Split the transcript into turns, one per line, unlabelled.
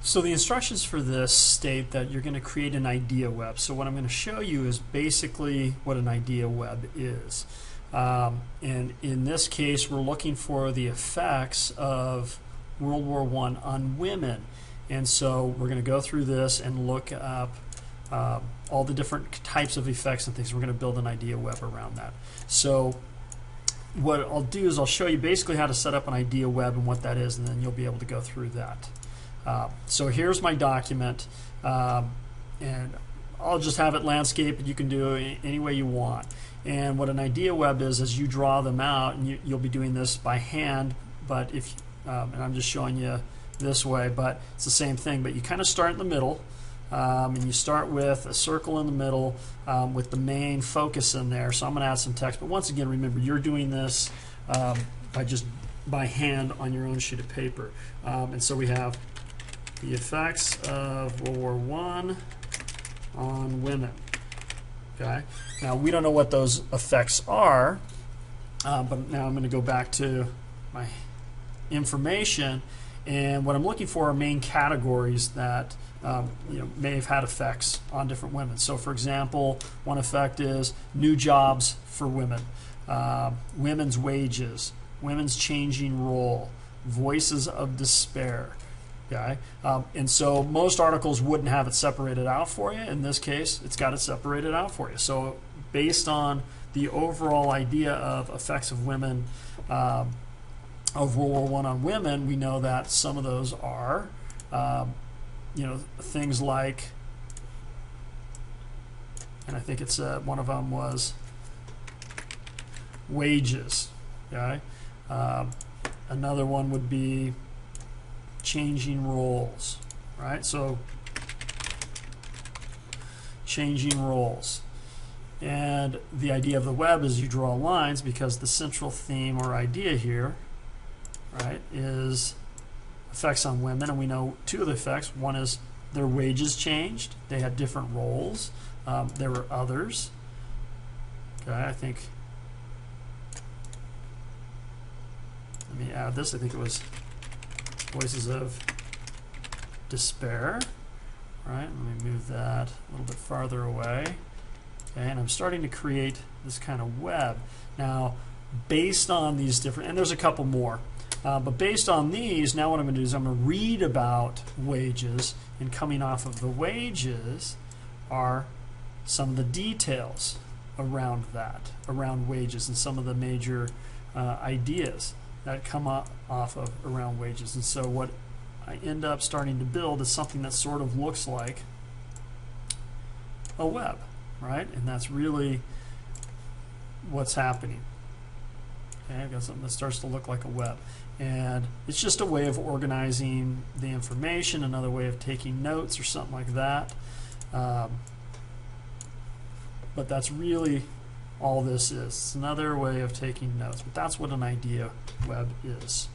So the instructions for this state that you're going to create an idea web. So what I'm going to show you is basically what an idea web is. And in this case, we're looking for the effects of World War I on women. And so we're going to go through this and look up all the different types of effects and things. We're going to build an idea web around that. So what I'll do is I'll show you basically how to set up an idea web and what that is, and then you'll be able to go through that. So here's my document, and I'll just have it landscape, and you can do it any way you want. And what an idea web is you draw them out, and you'll be doing this by hand, but if and I'm just showing you this way, but it's the same thing. But you kind of start in the middle, and you start with a circle in the middle with the main focus in there. So I'm going to add some text, but once again, remember you're doing this by hand on your own sheet of paper. And so we have the effects of World War I on women. Okay. Now we don't know what those effects are, but now I'm going to go back to my information, and what I'm looking for are main categories that may have had effects on different women. So, for example, one effect is new jobs for women, women's wages, women's changing role, voices of despair. Okay? And so most articles wouldn't have it separated out for you. In this case, it's got it separated out for you. So based on the overall idea of effects of women, of World War I on women, we know that some of those are things like, and I think it's one of them was wages. Okay? Another one would be changing roles, right? So changing roles. And the idea of the web is you draw lines because the central theme or idea here, right, is effects on women, and we know two of the effects. One is their wages changed. They had different roles. There were others. Okay, I think, let me add this. I think it was voices of despair. Right, let me move that a little bit farther away. Okay, and I'm starting to create this kind of web. Now, based on these different, and there's a couple more, but based on these, now what I'm going to do is I'm going to read about wages, and coming off of the wages are some of the details around that, around wages, and some of the major ideas that come off of around wages. And so what I end up starting to build is something that sort of looks like a web, right? And that's really what's happening. Okay, I've got something that starts to look like a web. And it's just a way of organizing the information, another way of taking notes or something like that. But that's really all this is. It's another way of taking notes. But that's what an idea web is.